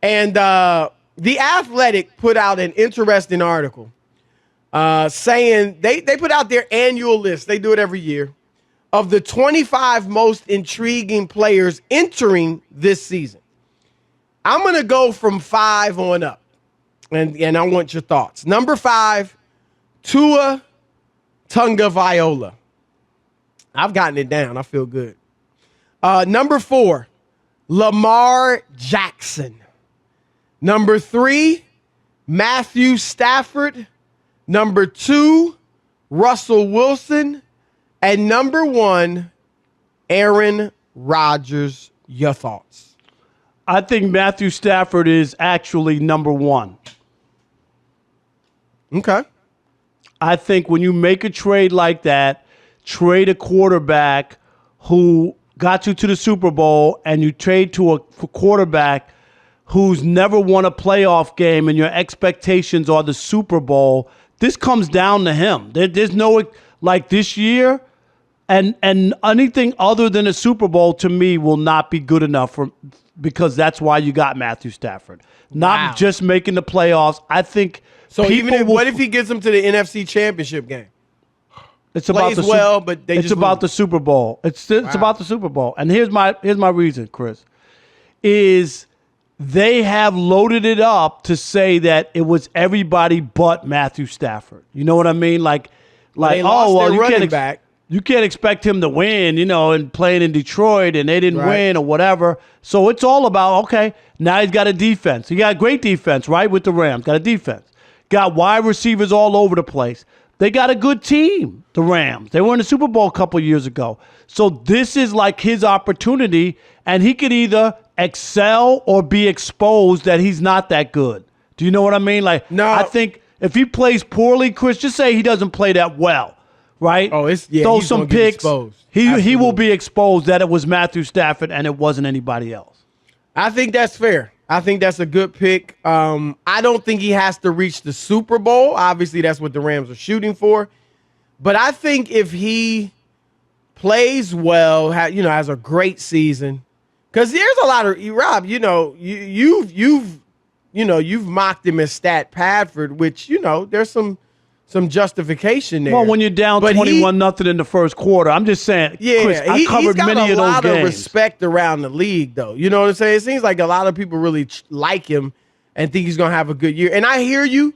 And The Athletic put out an interesting article saying they put out their annual list. They do it every year of the 25 most intriguing players entering this season. I'm going to go from 5 on up, and I want your thoughts. Number 5, Tua Tagovailoa. I've gotten it down. I feel good. Number 4, Lamar Jackson. Number 3, Matthew Stafford. Number 2, Russell Wilson. And number 1, Aaron Rodgers. Your thoughts? I think Matthew Stafford is actually number 1. Okay. I think when you make a trade like that, trade a quarterback who got you to the Super Bowl, and you trade to a quarterback who's never won a playoff game and your expectations are the Super Bowl, this comes down to him. There's no, like this year, and anything other than a Super Bowl to me will not be good enough because that's why you got Matthew Stafford. Not just making the playoffs. I think so. What if he gets them to the NFC Championship game? It's about the Super Bowl. It's about the Super Bowl. And here's my reason, Chris, is they have loaded it up to say that it was everybody but Matthew Stafford. You know what I mean? You can't expect him to win, and playing in Detroit, and they didn't win or whatever. So it's all about, okay, now he's got a defense. He got a great defense, right, with the Rams. Got a defense. Got wide receivers all over the place. They got a good team, the Rams. They were in the Super Bowl a couple years ago. So this is like his opportunity, and he could either excel or be exposed that he's not that good. Do you know what I mean? I think if he plays poorly, Chris, just say he doesn't play that well, right? Throw some picks. He will be exposed that it was Matthew Stafford and it wasn't anybody else. I think that's fair. I think that's a good pick. I don't think he has to reach the Super Bowl. Obviously, that's what the Rams are shooting for. But I think if he plays well, has a great season, because there's a lot of Rob. You've mocked him as Stat Padford, which there's some justification there. Well, when you're down 21-0 in the first quarter, I'm just saying, Chris, I covered many of those games. He's got a lot of respect around the league, though. You know what I'm saying? It seems like a lot of people really like him and think he's going to have a good year. And I hear you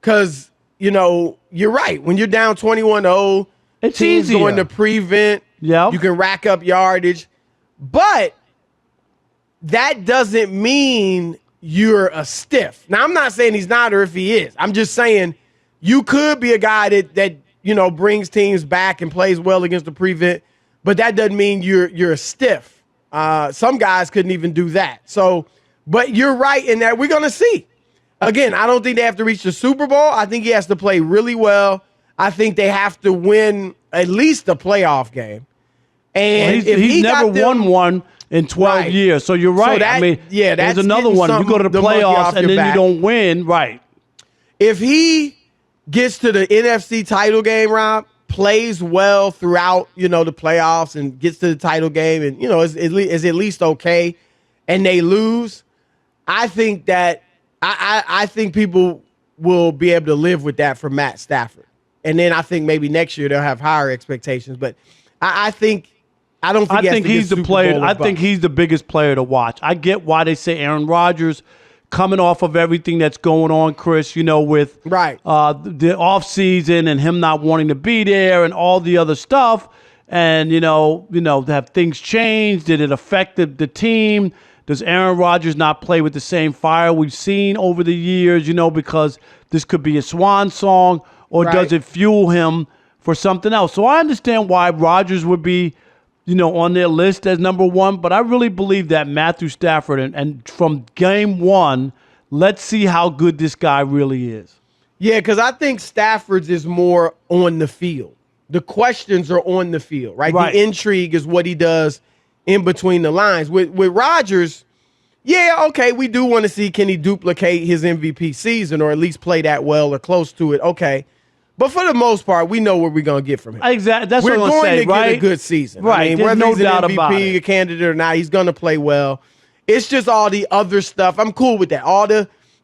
because, you're right. When you're down 21-0, it's teams easier. going to prevent. Yep. You can rack up yardage. But that doesn't mean you're a stiff. Now, I'm not saying he's not or if he is. I'm just saying you could be a guy that brings teams back and plays well against the prevent, but that doesn't mean you're a stiff. Some guys couldn't even do that. So, but you're right in that we're going to see. Again, I don't think they have to reach the Super Bowl. I think he has to play really well. I think they have to win at least a playoff game. And he's never won one in 12 years. So you're right. So there's another one. You go to the playoffs and then you don't win. Right. If he gets to the NFC title game, Rob, plays well throughout, the playoffs and gets to the title game and, is at least okay, and they lose, I think that I think people will be able to live with that for Matt Stafford. And then I think maybe next year they'll have higher expectations. But I think he's the player. I think he's the biggest player to watch. I get why they say Aaron Rodgers, coming off of everything that's going on, Chris, with the offseason and him not wanting to be there and all the other stuff. And, have things changed? Did it affect the team? Does Aaron Rodgers not play with the same fire we've seen over the years, because this could be a swan song, or does it fuel him for something else? So I understand why Rodgers would be, on their list as number 1, but I really believe that Matthew Stafford, and from game 1, let's see how good this guy really is. Yeah, because I think Stafford's is more on the field. The questions are on the field, right? The intrigue is what he does in between the lines. With Rodgers, we do want to see, can he duplicate his MVP season or at least play that well or close to it? Okay. But for the most part, we know what we're going to get from him. Exactly. That's what I'm going to say, get a good season. Right. Whether no he's doubt an MVP, about it. a candidate or not, he's going to play well. It's just all the other stuff. I'm cool with that.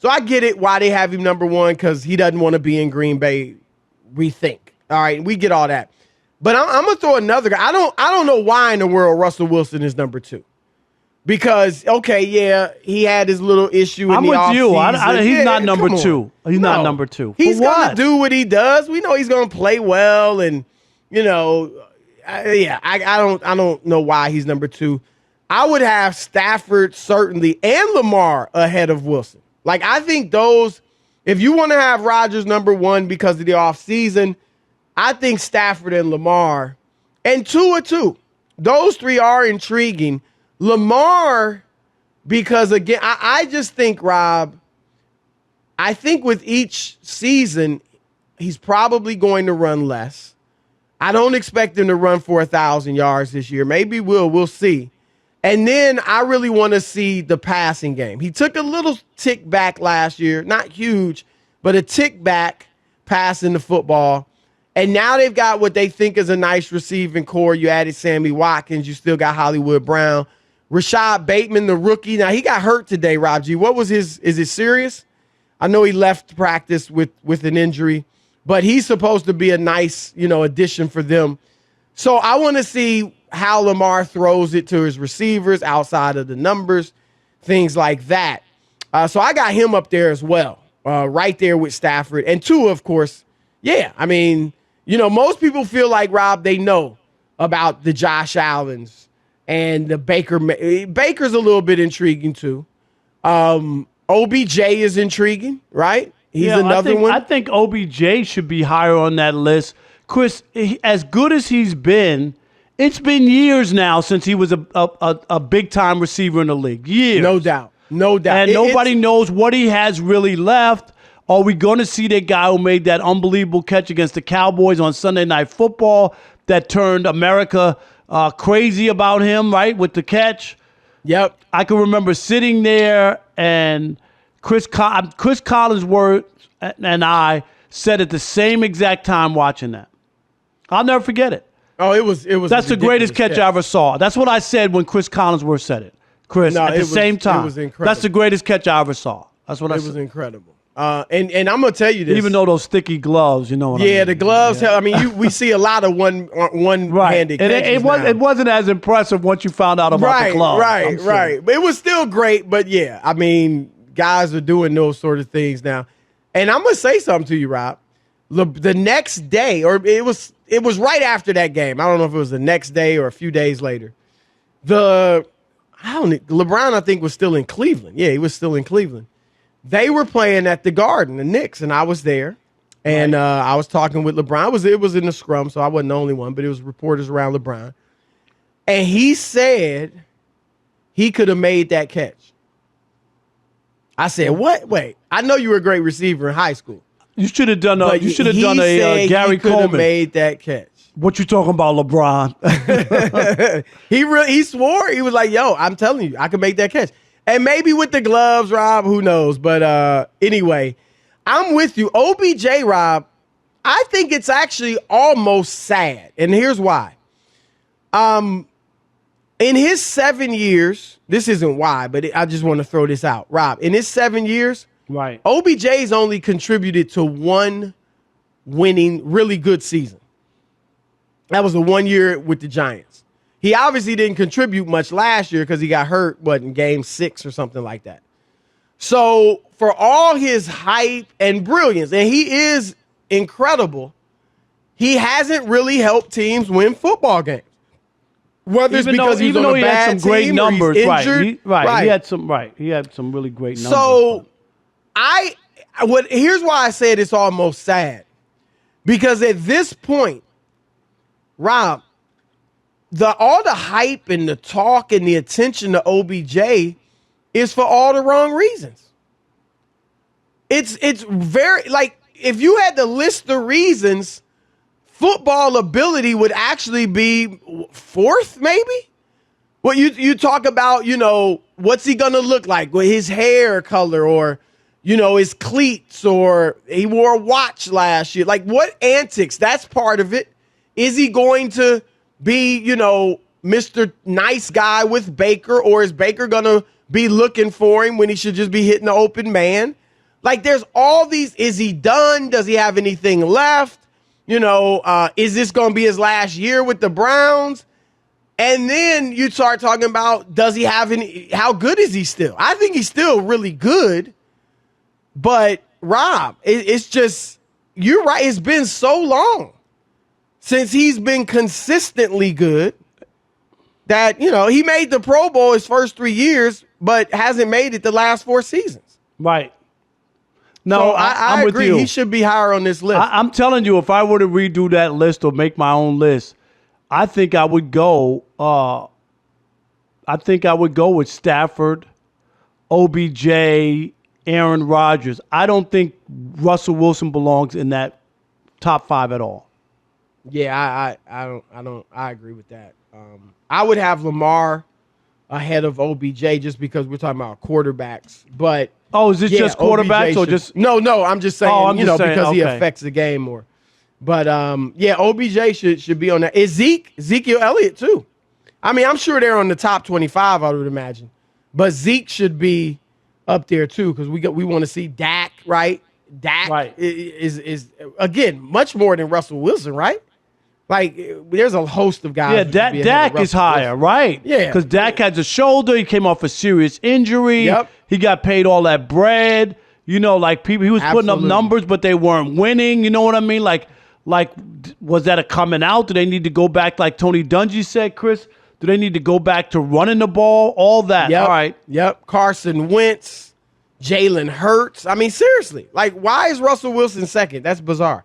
So I get it why they have him number one, because he doesn't want to be in Green Bay. We think. All right, we get all that. But I'm gonna throw another guy. I don't know why in the world Russell Wilson is number two. Because, okay, yeah, he had his little issue in the offseason. I'm with you. He's not number two. He's not number two. He's going to do what he does. We know he's going to play well, and, I don't know why he's number two. I would have Stafford, certainly, and Lamar ahead of Wilson. Like, I think those, if you want to have Rodgers number one because of the offseason, I think Stafford and Lamar, and Tua too. Those three are intriguing. Lamar, because again, I just think, Rob, I think with each season, he's probably going to run less. I don't expect him to run for 1,000 yards this year. Maybe we'll see. And then I really want to see the passing game. He took a little tick back last year, not huge, but a tick back passing the football. And now they've got what they think is a nice receiving core. You added Sammy Watkins. You still got Hollywood Brown. Rashad Bateman, the rookie. Now, he got hurt today, Rob G. What was is it serious? I know he left practice with an injury, but he's supposed to be a nice, addition for them. So I want to see how Lamar throws it to his receivers outside of the numbers, things like that. So I got him up there as well, right there with Stafford. And Tua, of course, yeah. I mean, most people feel like, Rob, they know about the Josh Allens and the Baker's a little bit intriguing too. OBJ is intriguing, right? He's another one. I think OBJ should be higher on that list. Chris, as good as he's been, it's been years now since he was a big-time receiver in the league. Years. No doubt. And nobody knows what he has really left. Are we going to see that guy who made that unbelievable catch against the Cowboys on Sunday Night Football that turned America crazy about him, right, with the catch? Yep. I can remember sitting there and Chris Collinsworth and I sat at the same exact time watching that. I'll never forget it. Oh, it was. That's the greatest catch I ever saw. That's what I said when Chris Collinsworth said it. Chris, at the same time. It was incredible. That's the greatest catch I ever saw. That's what I said. It was incredible. And I'm gonna tell you this. Even though those sticky gloves, you know what I mean. Yeah, the gloves. Yeah. I mean, we see a lot of one-handed catches. It wasn't as impressive once you found out about the gloves. Right. But it was still great. But yeah, I mean, guys are doing those sort of things now. And I'm gonna say something to you, Rob. The next day, or it was right after that game. I don't know if it was the next day or a few days later. LeBron, I think, was still in Cleveland. Yeah, he was still in Cleveland. They were playing at the Garden, the Knicks, and I was there. And I was talking with LeBron. It was in the scrum, so I wasn't the only one, but it was reporters around LeBron. And he said he could have made that catch. I said, what? Wait, I know you were a great receiver in high school. You should have done a Gary Coleman. Made that catch. What you talking about, LeBron? He swore. He was like, yo, I'm telling you, I can make that catch. And maybe with the gloves, Rob, who knows? But anyway, I'm with you. OBJ, Rob, I think it's actually almost sad. And here's why. In his 7 years, this isn't why, but I just want to throw this out. Rob, in his 7 years, right, OBJ's only contributed to one winning, really good season. That was the 1 year with the Giants. He obviously didn't contribute much last year because he got hurt, in game 6 or something like that. So for all his hype and brilliance, and he is incredible, he hasn't really helped teams win football games. Whether it's because he's on a bad team, great numbers, injured, he had some really great numbers. So here's why I said it's almost sad, because at this point, Rob, all the hype and the talk and the attention to OBJ is for all the wrong reasons. It's very, like, if you had to list the reasons, football ability would actually be fourth, maybe. Well, you talk about, what's he gonna look like with his hair color, or his cleats, or he wore a watch last year. Like, what antics? That's part of it. Is he going to be, Mr. Nice Guy with Baker, or is Baker going to be looking for him when he should just be hitting the open man. Like, there's all these, is he done? Does he have anything left? Is this going to be his last year with the Browns? And then you start talking about, does he have any, how good is he still? I think he's still really good. But, Rob, it's just, you're right. It's been so long since he's been consistently good that, he made the Pro Bowl his first 3 years, but hasn't made it the last 4 seasons. Right. No, so I'm I with agree. you. He should be higher on this list. I'm telling you, if I were to redo that list or make my own list, I think I would go. With Stafford, OBJ, Aaron Rodgers. I don't think Russell Wilson belongs in that top 5 at all. Yeah, I agree with that. I would have Lamar ahead of OBJ just because we're talking about quarterbacks. But is it just quarterbacks or just? No, I'm just saying, because he okay. affects the game more. But OBJ should be on that. Is Ezekiel Elliott too? I mean, I'm sure they're on the top 25, I would imagine. But Zeke should be up there too, because we want to see Dak, right? Dak is again much more than Russell Wilson, right? Like, there's a host of guys. Yeah, Dak is higher, right? Yeah. Because Dak has a shoulder. He came off a serious injury. Yep. He got paid all that bread. People, he was putting up numbers, but they weren't winning. You know what I mean? Like, was that a coming out? Do they need to go back, like Tony Dungy said, Chris? Do they need to go back to running the ball? All that. Yep. All right. Yep. Carson Wentz, Jalen Hurts. I mean, seriously. Like, why is Russell Wilson second? That's bizarre.